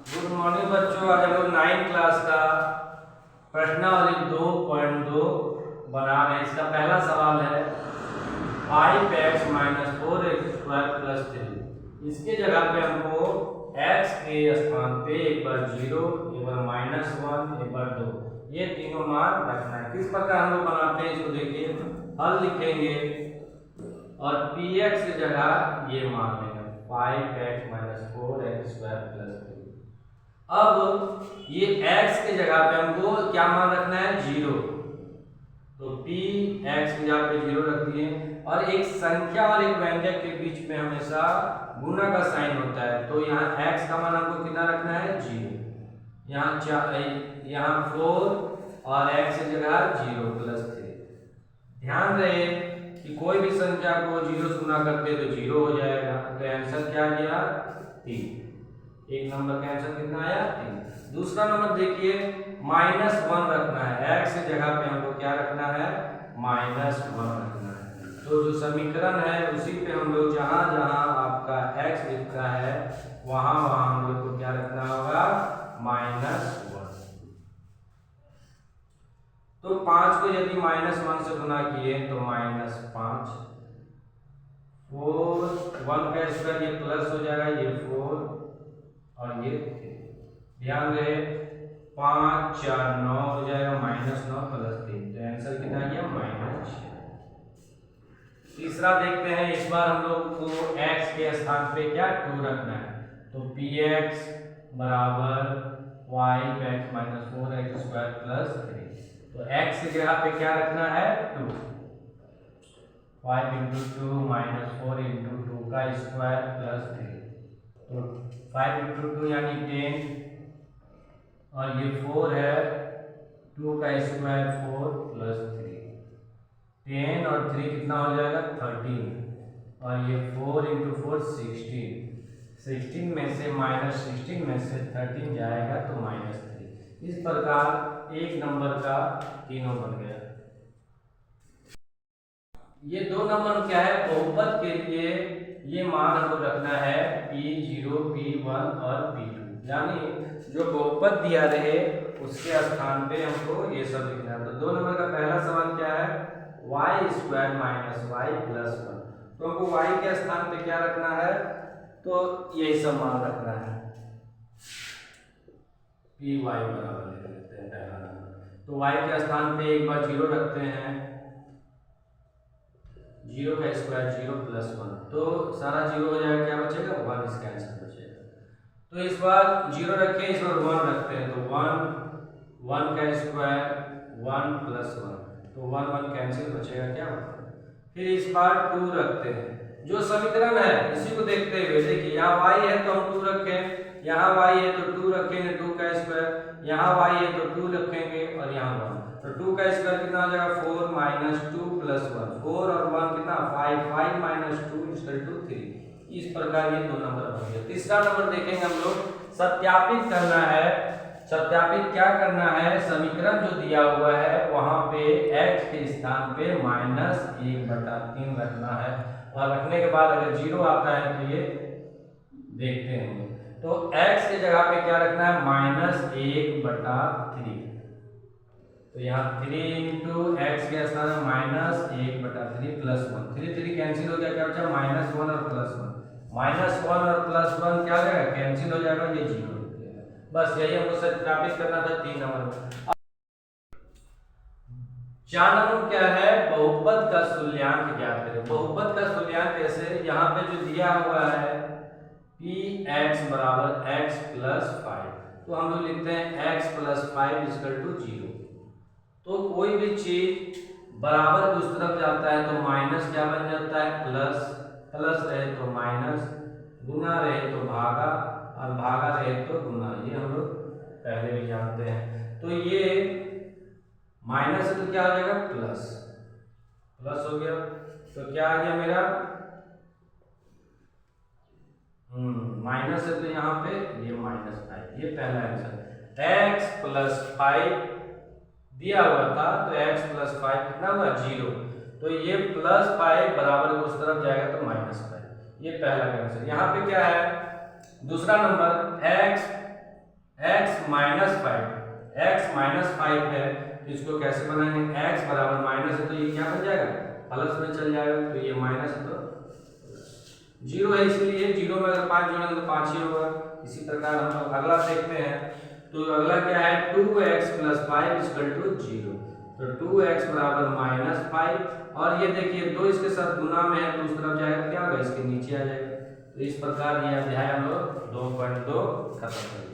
Good morning बच्चों। आज हम लोग 9 क्लास का प्रश्नावली 2.2 बना रहे हैं। इसका पहला सवाल है 5x - 4x² + 3। इसके जगह पे हमको x के स्थान पे एक बार 0, एक बार -1, एक बार 2, ये तीनों मान रखना है। किस प्रकार हम लोग बनाते हैं इसको देखिए। हल लिखेंगे और px की जगह ये मान लेंगे 5x - 4x² + 3। अब ये x की जगह पे हमको क्या मान रखना है 0, तो p x की जगह पे 0 रख दिए। और एक संख्या और एक व्यंजक के बीच में हमेशा गुना का साइन होता है, तो यहाँ x का मान हमको कितना रखना है 0। यहाँ 4 और x की जगह 0 + 3। ध्यान रहे कि कोई भी संख्या को 0 से गुना करते तो 0 हो जाएगा, तो आंसर क्या गया 3। एक नंबर का आंसर कितना आया 3। दूसरा नंबर देखिए -1 रखना है। x की जगह पे हमको क्या रखना है -1 रखना है। तो जो समीकरण है उसी पे हम लोग जहां जहां आपका x लिखता है वहां वहां हम लोग को क्या रखना होगा -1। तो 5 को यदि -1 से गुना किए तो -5, 4 1 का स्क्वायर ये प्लस हो जाएगा, ये 4 और ये 3। ध्यान रहे 5 4 9 हो जाएगा, -9 + 3, तो आंसर कितना आ गया -6। तीसरा देखते हैं। इस बार हम लोग को x के स्थान पे क्या 2 रखना है, तो px बराबर 5x - 4x² + 3। तो x की जगह पे क्या रखना है 2। 5 × 2 - 4 × 2 का स्क्वायर + 3, तो 5 × 2 यानी 10 और ये 4 है, 2 का स्क्वायर 4 + 3, 10 और 3 कितना हो जाएगा 13 और ये 4 × 4 16, 16 में से -16 में से 13 जाएगा तो -3। इस प्रकार एक नंबर का तीनों बन गया। ये 2 नंबर क्या है बहुपद के लिए ये मान हमको रखना है p0, p1 और p2, यानी जो बहुपद दिया रहे उसके स्थान पे हमको ये सब लिखना है। तो 2 नंबर का पहला सवाल क्या है y² - y + 1। तो हमको y के स्थान पे क्या रखना है, तो यही सब मान रखना है। py बराबर लिख लेते हैं पहला नंबर। तो y के स्थान पे एक बार 0 रखते हैं, 0 का स्क्वायर 0 + 1, तो सारा 0 हो जाएगा, क्या बचेगा 1, इसका आंसर बचेगा। तो इस बार 0 रखे, इस बार 1 रखते हैं, तो 1 का स्क्वायर 1 + 1, तो 1 1 कैंसिल, बचेगा क्या 1। फिर इस बार 2 रखते हैं। जो समीकरण है इसी को देखते हुए देखिए, यहाँ y है तो हम 2 रखें, यहाँ y है तो 2 रखेंगे 2 का स्क्वायर, यहाँ y है तो 2 रखेंगे और यहाँ 1, तो 2 का स्क्वायर कितना हो जाएगा 4 - 2 + 1, 4 और 1 कितना 5, 5 - 2 = 3। इस प्रकार ये 2 नंबर बन गए। तीसरा नंबर देखेंगे हम लोग, सत्यापित करना है। सत्यापित क्या करना है, समीकरण जो दिया हुआ है वहां पे x के स्थान पे -1/3 रखना है, और रखने के बाद अगर 0 आता है तो ये देखते हैं। तो x की जगह पे क्या रखना है -1/3, तो यहाँ 3 × x के स्थान में -1/3 + 1, 3 3 कैंसिल हो गया, क्या बचा -1 और +1, -1 और +1 क्या हो जाएगा कैंसिल हो जाएगा, ये 0 हो जाएगा। बस यही हमको सत्यापित करना था 3 नंबर में। 4 नंबर क्या है बहुपद का तुल्यांक ज्ञात करें। बहुपद का तुल्यांक कैसे, यहाँ पे जो दिया हुआ है px बराबर x + 5, तो हम लोग लिखते हैं x + 5 = 0। तो कोई भी चीज बराबर उस तरफ जाता है तो माइनस क्या बन जाता है प्लस, प्लस रहे तो माइनस, गुना रहे तो भागा और भागा रहे तो गुना, ये हम लोग पहले भी जानते हैं। तो ये माइनस है तो क्या हो जाएगा प्लस, प्लस हो गया, तो क्या आ गया मेरा माइनस है तो यहाँ पे ये -5, ये पहला आंसर। x + 5 दिया हुआ था तो x + 5 कितना हुआ 0, तो ये +5 बराबर उस तरफ जाएगा तो -5, ये पहला आंसर। यहाँ पे क्या है दूसरा नंबर x x माइनस 5 है, तो इसको कैसे बनाएंगे, x बराबर माइनस है तो ये क्या बन जाएगा, प्लस में चल जाएगा, तो ये माइनस है तो जीरो है, इसलिए जीरो में अगर 5 जोड़ेंगे तो 5 ही होगा। इसी प्रकार हम लोग अगला देखते हैं, तो अगला क्या है 2x + 5 = 0, तो 2x बराबर -5 और ये देखिए 2 इसके साथ गुना में है तो उस तरफ जाएगा, क्या होगा इसके नीचे आ जाएगा। तो इस प्रकार ये अध्याय हम लोग 2.2 खत्म करेंगे।